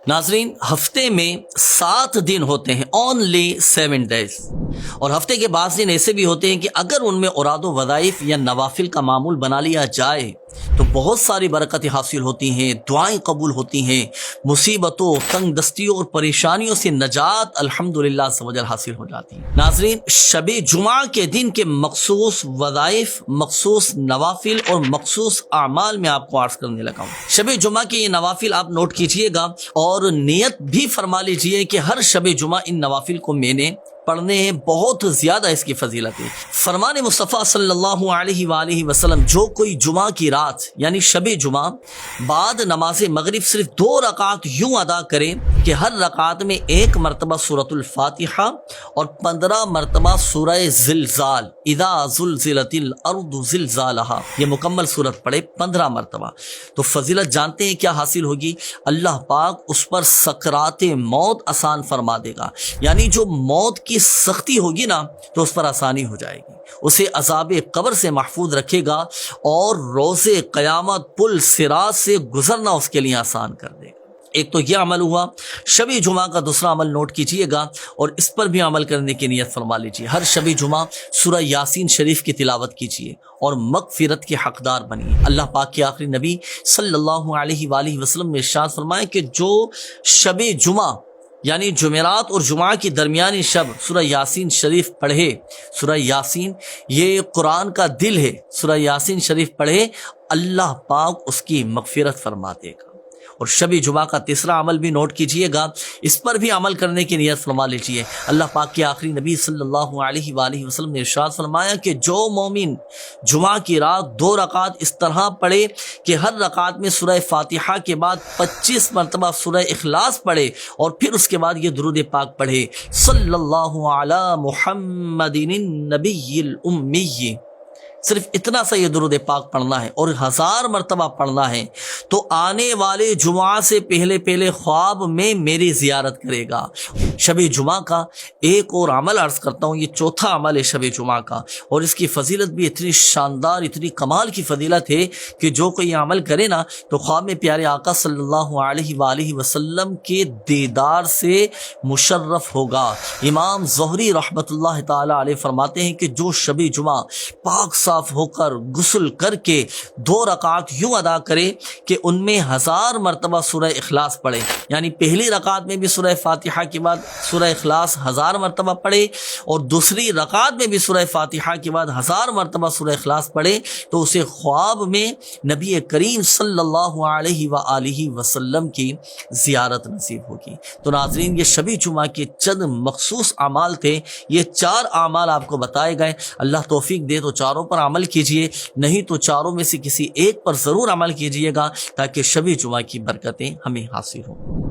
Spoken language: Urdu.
ناظرین، ہفتے میں 7 دن ہوتے ہیں، اونلی 7 days، اور ہفتے کے بعض دن ایسے بھی ہوتے ہیں کہ اگر ان میں اوراد و وظائف یا نوافل کا معمول بنا لیا جائے تو بہت ساری برکتیں حاصل ہوتی ہیں، دعائیں قبول ہوتی ہیں، مصیبتوں، تنگ دستیوں اور پریشانیوں سے نجات الحمدللہ سوجل حاصل ہو جاتی ہے۔ ناظرین، شب جمعہ کے دن کے مخصوص وظائف، مخصوص نوافل اور مخصوص اعمال میں آپ کو عرض کرنے لگا ہوں۔ شب جمعہ کے یہ نوافل آپ نوٹ کیجئے گا اور نیت بھی فرما لیجئے کہ ہر شب جمعہ ان نوافل کو میں نے پڑھنے ہیں، بہت زیادہ اس کی فضیلت ہے۔ فرمان مصطفیٰ صلی اللہ علیہ وآلہ وسلم، جو کوئی جمعہ کی رات یعنی شب جمعہ بعد نماز مغرب صرف 2 رکعت یوں ادا کرے کہ ہر رکعت میں 1 مرتبہ سورۃ الفاتحہ اور 15 مرتبہ سورہ زلزال، اذا زلزلت الارض زلزالہا، یہ مکمل سورت پڑھے 15 مرتبہ، تو فضیلت جانتے ہیں کیا حاصل ہوگی؟ اللہ پاک اس پر سکرات موت آسان فرما دے گا، یعنی جو موت کی سختی ہوگی نا تو اس پر آسانی ہو جائے گی، اسے عذاب قبر سے محفوظ رکھے گا اور روز قیامت پل صراط سے گزرنا اس کے لیے آسان کر دے گا۔ ایک تو یہ عمل ہوا۔ شب جمعہ کا دوسرا عمل نوٹ کیجئے گا اور اس پر بھی عمل کرنے کی نیت فرما لیجئے۔ ہر شب جمعہ سورہ یاسین شریف کی تلاوت کیجئے اور مغفرت کے حقدار بنیے۔ اللہ پاک کے آخری نبی صلی اللہ علیہ وآلہ وسلم نے ارشاد فرمایا کہ جو شب جمعہ یعنی جمعرات اور جمعہ کی درمیانی شب سورہ یاسین شریف پڑھے، سورہ یاسین یہ قرآن کا دل ہے، سورہ یاسین شریف پڑھے، اللہ پاک اس کی مغفرت فرما دے گا۔ اور شب جمعہ کا تیسرا عمل بھی نوٹ کیجئے گا، اس پر بھی عمل کرنے کی نیت فرما لیجئے۔ اللہ پاک کے آخری نبی صلی اللہ علیہ وآلہ وسلم نے ارشاد فرمایا کہ جو مومن جمعہ کی رات 2 رکعت اس طرح پڑھے کہ ہر رکعت میں سورہ فاتحہ کے بعد 25 مرتبہ سورہ اخلاص پڑھے اور پھر اس کے بعد یہ درود پاک پڑھے، صلی اللہ علی محمد النبی الامی، صرف اتنا سا یہ درود پاک پڑھنا ہے اور 1000 مرتبہ پڑھنا ہے، تو آنے والے جمعہ سے پہلے خواب میں میری زیارت کرے گا۔ شب جمعہ کا ایک اور عمل عرض کرتا ہوں، یہ چوتھا عمل ہے شب جمعہ کا، اور اس کی فضیلت بھی اتنی شاندار، اتنی کمال کی فضیلت ہے کہ جو کوئی یہ عمل کرے نا تو خواب میں پیارے آقا صلی اللہ علیہ وآلہ وسلم کے دیدار سے مشرف ہوگا۔ امام زہری رحمۃ اللہ تعالی علیہ فرماتے ہیں کہ جو شب جمعہ پاک صاف ہو کر غسل کر کے 2 رکعت یوں ادا کرے کہ ان میں 1000 مرتبہ سورہ اخلاص پڑھے، یعنی پہلی رکعت میں بھی سورہ فاتحہ کے بعد سورہ اخلاص 1000 مرتبہ پڑھے اور دوسری رکعت میں بھی سورہ فاتحہ کے بعد 1000 مرتبہ سورہ اخلاص پڑھے، تو اسے خواب میں نبی کریم صلی اللہ علیہ وآلہ وسلم کی زیارت نصیب ہوگی۔ تو ناظرین، یہ شب جمعہ کے چند مخصوص اعمال تھے، یہ 4 اعمال آپ کو بتائے گئے۔ اللہ توفیق دے تو چاروں پر عمل کیجئے، نہیں تو چاروں میں سے کسی ایک پر ضرور عمل کیجئے گا تاکہ شب جمعہ کی برکتیں ہمیں حاصل ہوں۔